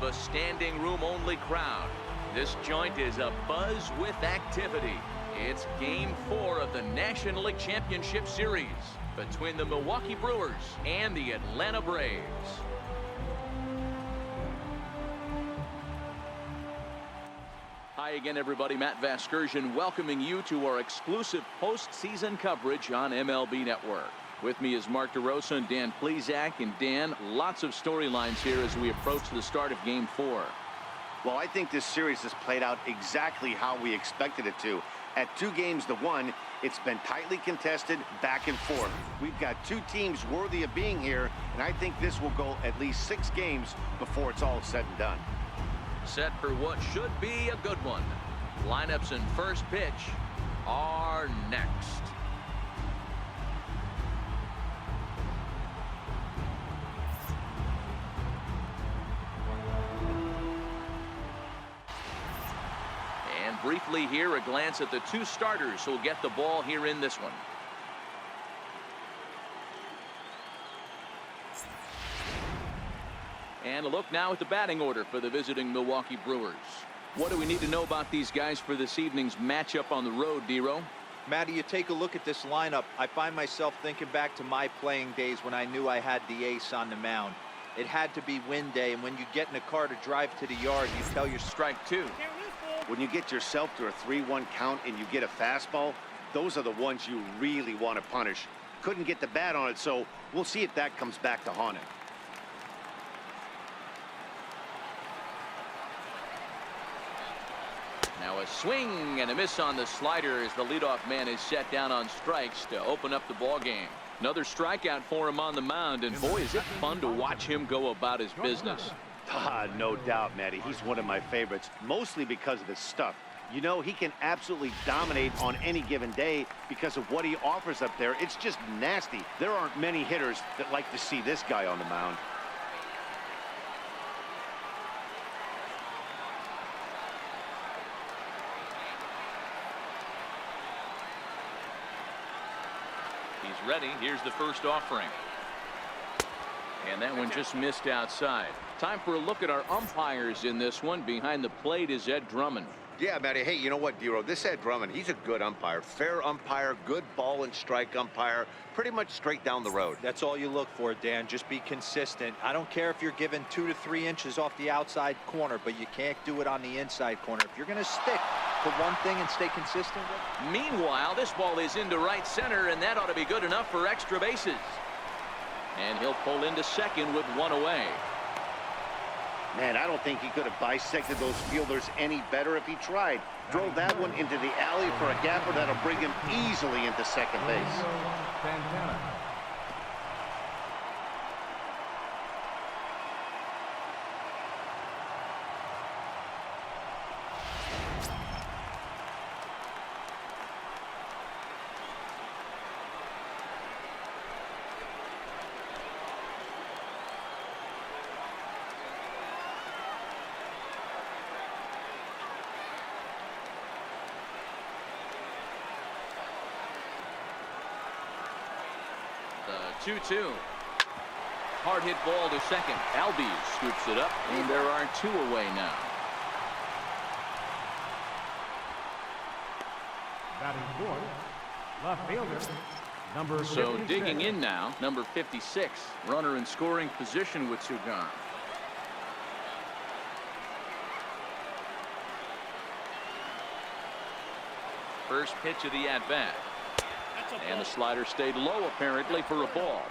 of a standing room only crowd. This joint is abuzz with activity. It's Game 4 of the National League Championship Series between the Milwaukee Brewers and the Atlanta Braves. Hi again, everybody. Matt Vasgersian welcoming you to our exclusive postseason coverage on MLB Network. With me is Mark DeRosa and Dan Plesac. And Dan, lots of storylines here as we approach the start of Game 4. Well, I think this series has played out exactly how we expected it to. At 2-1, it's been tightly contested, back and forth. We've got two teams worthy of being here, and I think this will go at least 6 games before it's all said and done. Set for what should be a good one. Lineups and first pitch are next. And briefly here, a glance at the two starters who'll get the ball here in this one. And a look now at the batting order for the visiting Milwaukee Brewers. What do we need to know about these guys for this evening's matchup on the road, Dero? Matty, you take a look at this lineup. I find myself thinking back to my playing days when I knew I had the ace on the mound. It had to be win day, and when you get in a car to drive to the yard, you tell your strike two. When you get yourself to a 3-1 count and you get a fastball, those are the ones you really want to punish. Couldn't get the bat on it, so we'll see if that comes back to haunt him. Now a swing and a miss on the slider as the leadoff man is set down on strikes to open up the ball game. Another strikeout for him on the mound, and boy, is it fun to watch him go about his business. No doubt, Matty. He's one of my favorites, mostly because of his stuff. You know, he can absolutely dominate on any given day because of what he offers up there. It's just nasty. There aren't many hitters that like to see this guy on the mound. He's ready. Here's the first offering. And that one just missed outside. Time for a look at our umpires in this one. Behind the plate is Ed Drummond. Yeah, Matty. Hey, you know what, Dero? This Ed Drummond, he's a good umpire. Fair umpire, good ball and strike umpire. Pretty much straight down the road. That's all you look for, Dan. Just be consistent. I don't care if you're given 2 to 3 inches off the outside corner, but you can't do it on the inside corner. If you're going to stick to one thing and stay consistent with it. Meanwhile, this ball is into right center, and that ought to be good enough for extra bases. And he'll pull into second with one away. Man, I don't think he could have bisected those fielders any better if he tried. Drove that one into the alley for a gapper that'll bring him easily into second base. The 2-2. Hard hit ball to second. Albies scoops it up, and there are 2 away now. Batting fourth, left fielder, number 56. So digging in now, number 56. Runner in scoring position with 2 gone. First pitch of the at-bat. And the slider stayed low, apparently, for a ball.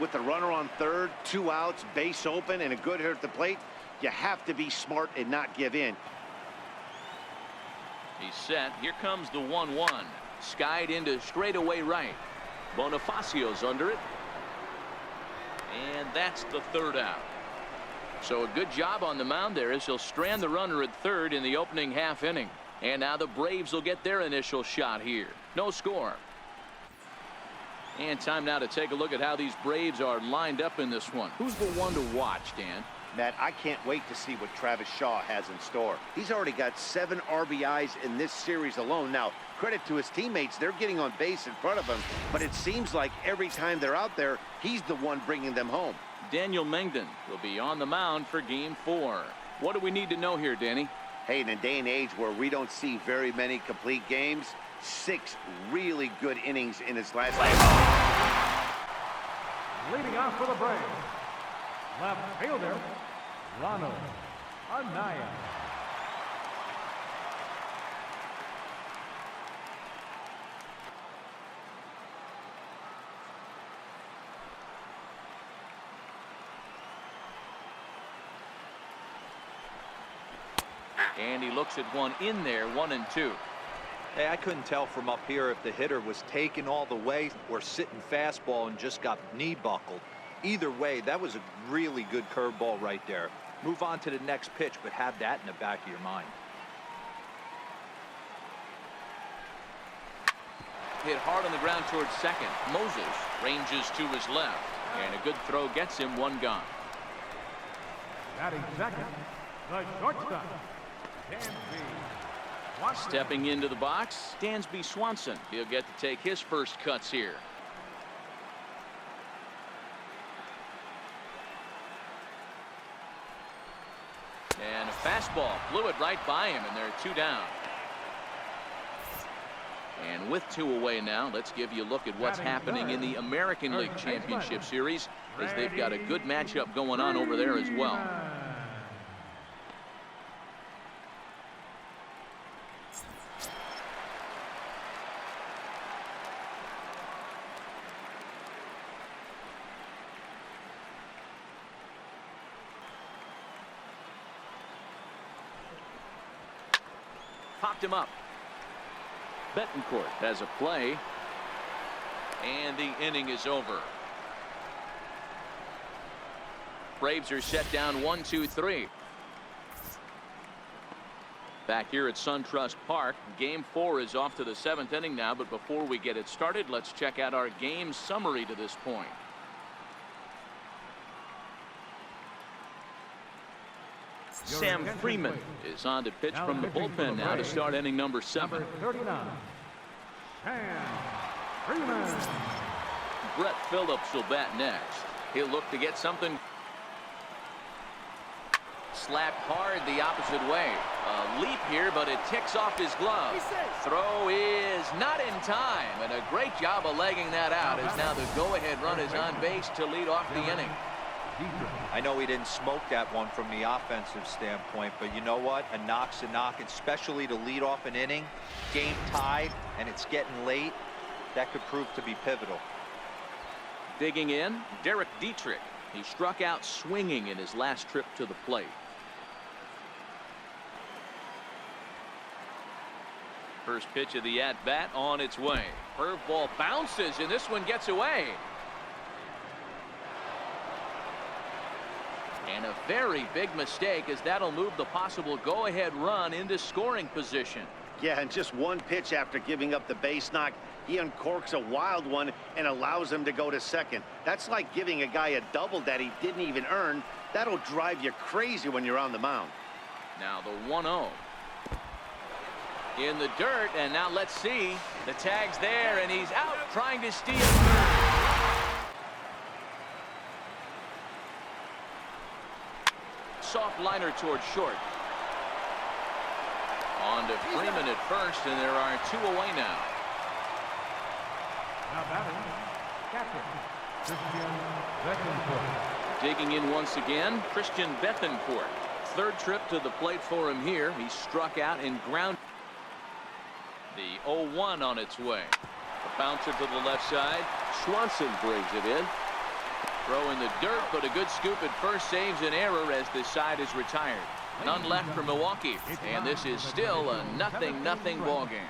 With the runner on third, 2 outs, base open, and a good hitter at the plate, you have to be smart and not give in. He's set. Here comes the 1-1. Skied into straightaway right. Bonifacio's under it. And that's the 3rd out. So a good job on the mound there as he'll strand the runner at third in the opening half inning. And now the Braves will get their initial shot here. No score. And time now to take a look at how these Braves are lined up in this one. Who's the one to watch, Dan? Matt, I can't wait to see what Travis Shaw has in store. He's already got 7 RBIs in this series alone. Now, credit to his teammates. They're getting on base in front of him, but it seems like every time they're out there, he's the one bringing them home. Daniel Mengden will be on the mound for Game 4. What do we need to know here, Danny? Hey, in a day and age where we don't see very many complete games, 6 really good innings in his last Leading off for the Braves, left fielder, Ronald Anaya. And he looks at one in there, 1-2. Hey, I couldn't tell from up here if the hitter was taken all the way or sitting fastball and just got knee buckled. Either way, that was a really good curveball right there. Move on to the next pitch, but have that in the back of your mind. Hit hard on the ground towards second. Moses ranges to his left, and a good throw gets him 1 gone. Batting second, the shortstop, Dansby Swanson. Stepping into the box, Dansby Swanson. He'll get to take his first cuts here. And a fastball flew it right by him, and there are 2 down. And with 2 away now, let's give you a look at what's happening in the American League Championship Series, as they've got a good matchup going on over there as well. Popped him up. Betancourt has a play, and the inning is over. Braves are set down 1-2-3. Back here at SunTrust Park, Game 4 is off to the 7th inning now, but before we get it started, let's check out our game summary to this point. Sam Freeman is on to pitch from the bullpen now to start inning number 7. Number 39, Sam Freeman. Brett Phillips will bat next. He'll look to get something. Slapped hard the opposite way. A leap here, but it ticks off his glove. Throw is not in time, and a great job of legging that out, as now the go-ahead run is on base to lead off the inning. I know he didn't smoke that one from the offensive standpoint, but you know what? A knock's a knock, especially to lead off an inning, game tied, and it's getting late. That could prove to be pivotal. Digging in, Derek Dietrich. He struck out swinging in his last trip to the plate. First pitch of the at-bat on its way. Curveball bounces, and this one gets away. And a very big mistake, as that'll move the possible go-ahead run into scoring position. Yeah, and just 1 pitch after giving up the base knock, he uncorks a wild one and allows him to go to second. That's like giving a guy a double that he didn't even earn. That'll drive you crazy when you're on the mound. Now the 1-0. In the dirt, and now let's see. The tag's there, and he's out trying to steal. Soft liner towards short. On to Freeman at first, and there are 2 away now. Now batting, captain, Christian Betancourt. Digging in once again, Christian Betancourt. 3rd trip to the plate for him here. He struck out and ground. The 0-1 on its way. The bouncer to the left side. Swanson brings it in. Throw in the dirt, but a good scoop at first saves an error as this side is retired. None left for Milwaukee, and this is still a 0-0 ball game.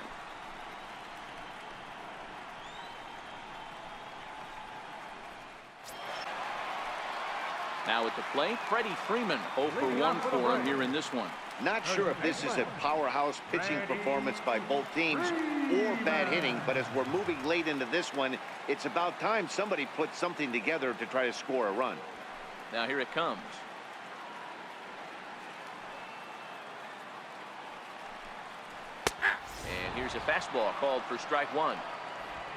Now at the plate, Freddie Freeman 0 for 1 for him here in this one. Not sure if this is a powerhouse pitching performance by both teams or bad hitting, but as we're moving late into this one, it's about time somebody put something together to try to score a run. Now here it comes. And here's a fastball called for strike 1.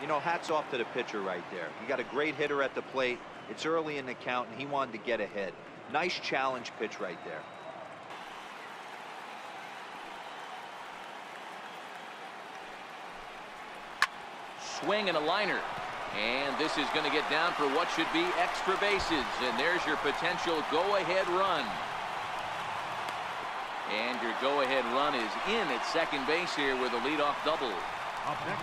You know, hats off to the pitcher right there. You got a great hitter at the plate. It's early in the count, and he wanted to get ahead. Nice challenge pitch right there. Swing and a liner. And this is going to get down for what should be extra bases. And there's your potential go-ahead run. And your go-ahead run is in at second base here with a leadoff double.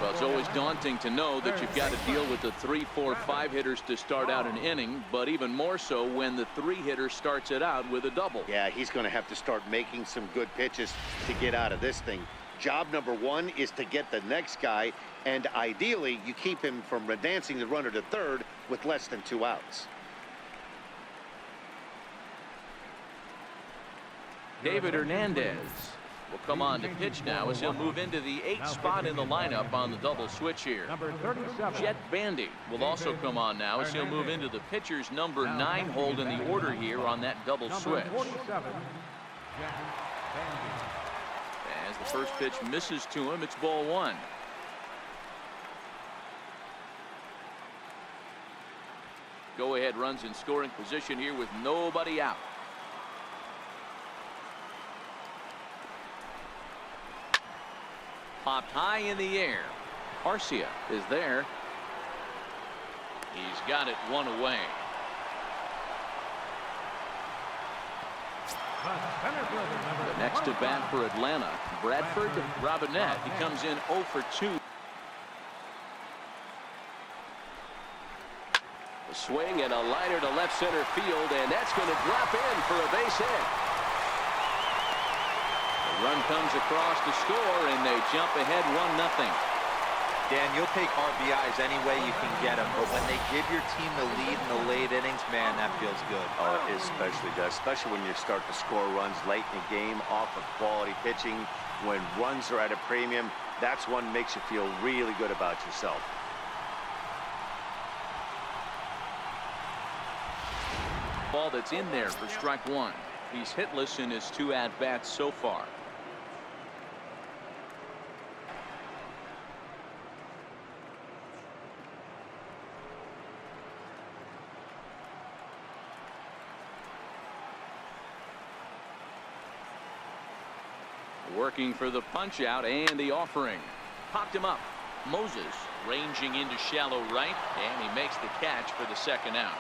Well, it's always daunting to know that you've got to deal with the 3, 4, 5 hitters to start out an inning, but even more so when the 3 hitter starts it out with a double. Yeah, he's going to have to start making some good pitches to get out of this thing. Job number 1 is to get the next guy, and ideally you keep him from advancing the runner to third with less than 2 outs. David Hernandez will come on to pitch now as he'll move into the 8th spot in the lineup on the double switch here. Number 37. Jet Bandy will also come on now as he'll move into the pitcher's number 9 hold in the order here on that double switch. Number 47. Jet Bandy. As the first pitch misses to him, it's ball 1. Go-ahead runs in scoring position here with nobody out. Popped high in the air. Garcia is there. He's got it 1 away. The next to bat for Atlanta, Bradford Robinette. He comes in 0 for 2. A swing and a liner to left center field, and that's going to drop in for a base hit. The run comes across to score, and they jump ahead 1-0. Dan, you'll take RBIs any way you can get them, but when they give your team the lead in the late innings, man, that feels good. Oh, it especially does, especially when you start to score runs late in the game off of quality pitching. When runs are at a premium, that's one makes you feel really good about yourself. Ball that's in there for strike 1. He's hitless in his 2 at-bats so far. Working for the punch out and the offering. Popped him up. Moses ranging into shallow right, and he makes the catch for the 2nd out.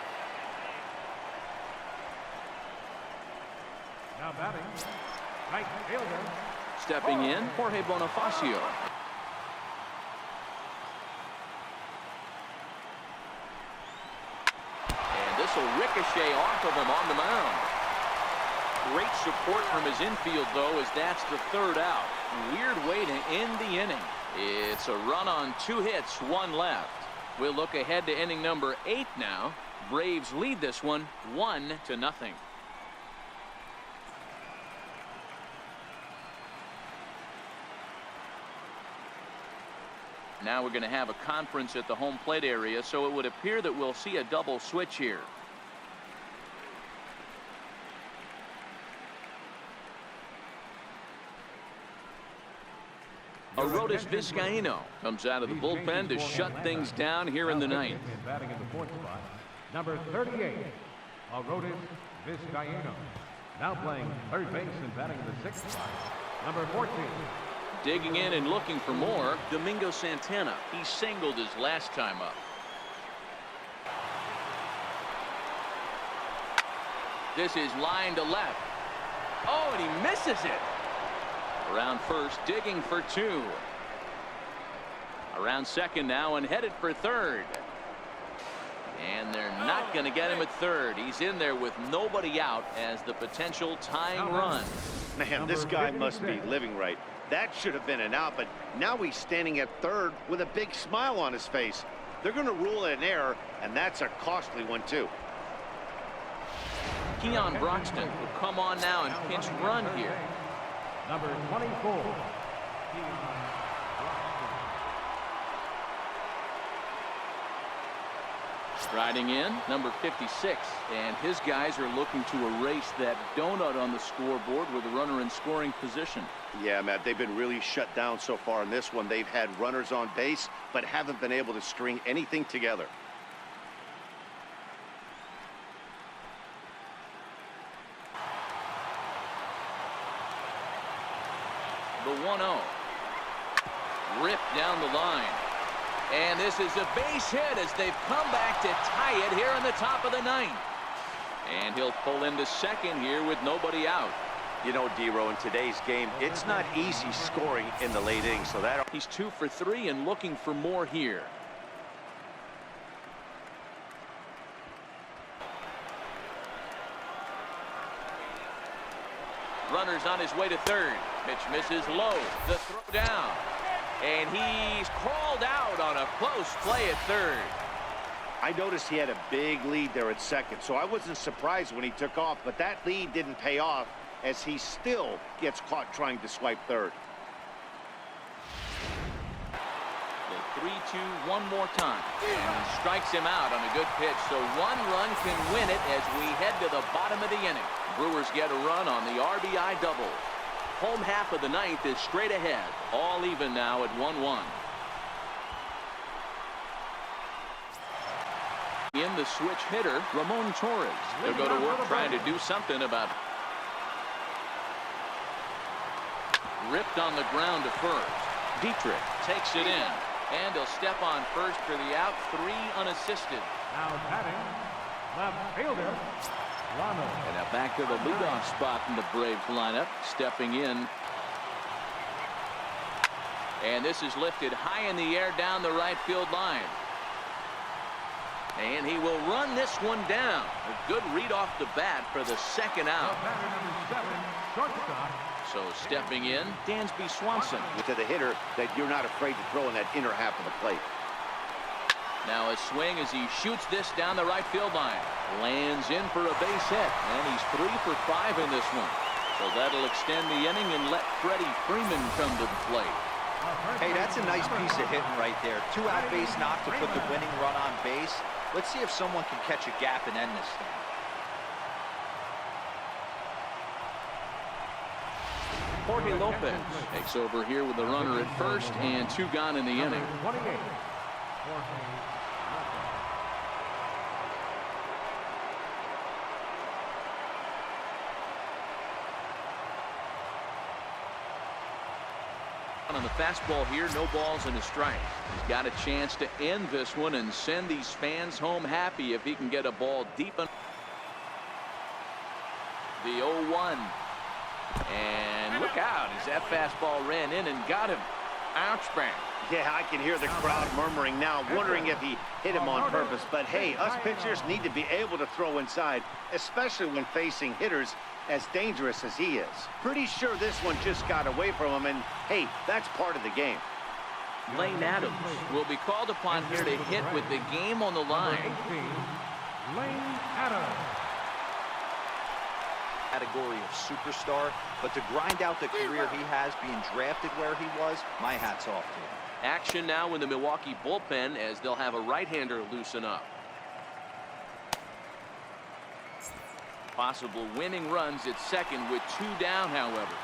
Now batting, right fielder. Stepping in, Jorge Bonifacio. And this will ricochet off of him on the mound. Great support from his infield, though, as that's the 3rd out. Weird way to end the inning. It's a run on 2 hits, 1 left. We'll look ahead to inning number 8 now. Braves lead this one 1-0. Now we're going to have a conference at the home plate area, so it would appear that we'll see a double switch here. Arodys Vizcaíno comes out of the bullpen to shut things down here in the 9th. Batting in the 4th spot, number 38, Arodys Vizcaíno. Now playing third base and batting in the 6th spot, number 14. Digging in and looking for more, Domingo Santana. He singled his last time up. This is line to left. Oh, and he misses it. Around first, digging for 2. Around 2nd now and headed for 3rd. And they're not going to get him at 3rd. He's in there with nobody out as the potential tying run. Man, this guy must be living right. That should have been an out, but now he's standing at 3rd with a big smile on his face. They're going to rule it an error, and that's a costly one, too. Keon Broxton will come on now and pinch run here. Number 24. Riding in, number 56, and his guys are looking to erase that donut on the scoreboard with a runner in scoring position. Yeah, Matt, they've been really shut down so far in this one. They've had runners on base, but haven't been able to string anything together. The 1-0. Ripped down the line. And this is a base hit as they've come back to tie it here in the top of the ninth. And he'll pull into second here with nobody out. You know, D-Row, in today's game, it's not easy scoring in the late innings, so that... He's 2 for 3 and looking for more here. Runner's on his way to third. Pitch misses low. The throw down. And he's called out on a close play at third. I noticed he had a big lead there at second, so I wasn't surprised when he took off, but that lead didn't pay off as he still gets caught trying to swipe third. The 3-2 one more time. And he strikes him out on a good pitch, so 1 run can win it as we head to the bottom of the inning. Brewers get a run on the RBI double. Home half of the ninth is straight ahead. All even now at 1-1. In the switch hitter, Ramon Torres. They'll go to work trying to do something about it. Ripped on the ground to first. Dietrich takes it in. And he'll step on first for the out. 3 unassisted. Now batting, left fielder, Ronald. And now back to the leadoff spot in the Braves lineup. Stepping in. And this is lifted high in the air down the right field line. And he will run this one down. A good read off the bat for the second out. Batter number 7, shortstop. So stepping in, Dansby Swanson. To the hitter that you're not afraid to throw in that inner half of the plate. Now a swing as he shoots this down the right field line. Lands in for a base hit. And he's 3 for 5 in this one. So that'll extend the inning and let Freddie Freeman come to the plate. Hey, that's a nice piece of hitting right there. 2 out base knock to put the winning run on base. Let's see if someone can catch a gap and end this thing. Jorge Lopez takes over here with the runner at first and 2 gone in the inning. 28, Jorge Lopez. On the fastball here, no balls and a strike. He's got a chance to end this one and send these fans home happy if he can get a ball deep in. The 0-1. And look out as that fastball ran in and got him. Ouch, bang. Yeah, I can hear the crowd murmuring now, wondering if he hit him on purpose. But hey, us pitchers need to be able to throw inside, especially when facing hitters as dangerous as he is. Pretty sure this one just got away from him, and hey, that's part of the game. Lane Adams will be called upon here to hit with the game on the line. 18, Lane Adams. Category of superstar, but to grind out the career he has being drafted where he was, my hat's off to him. Action now in the Milwaukee bullpen as they'll have a right-hander loosen up. Possible winning runs at second with 2 down, however.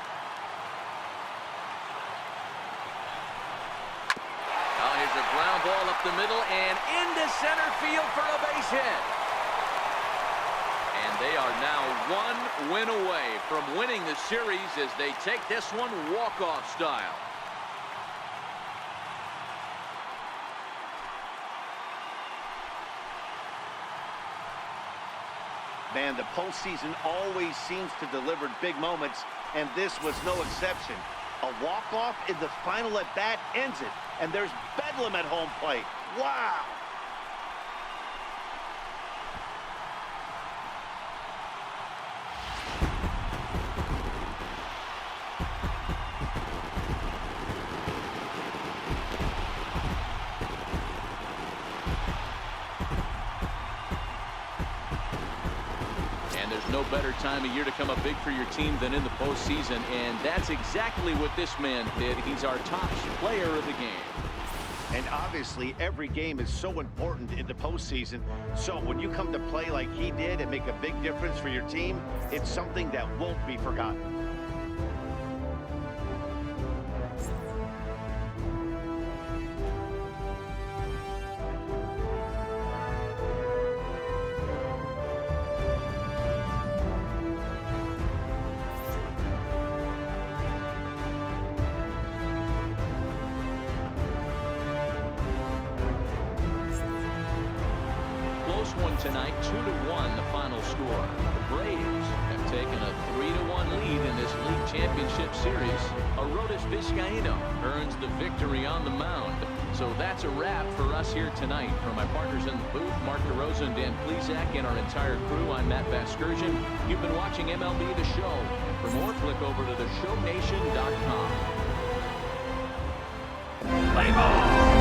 Oh, here's a ground ball up the middle and into center field for a base hit. And they are now 1 win away from winning the series as they take this one walk-off style. Man, the postseason always seems to deliver big moments, and this was no exception. A walk-off in the final at-bat ends it, and there's bedlam at home plate. Wow! No better time of year to come up big for your team than in the postseason, and that's exactly what this man did. He's our top player of the game. And obviously, every game is so important in the postseason. So when you come to play like he did and make a big difference for your team, it's something that won't be forgotten. One tonight, 2-1 the final score. The Braves have taken a 3-1 lead in this league championship series. Arodys Vizcaíno earns the victory on the mound. So that's a wrap for us here tonight. For my partners in the booth, Mark DeRosa and Dan Plesac, and our entire crew, I'm Matt Vasgersian. You've been watching MLB The Show. And for more, click over to theshownation.com. Play ball!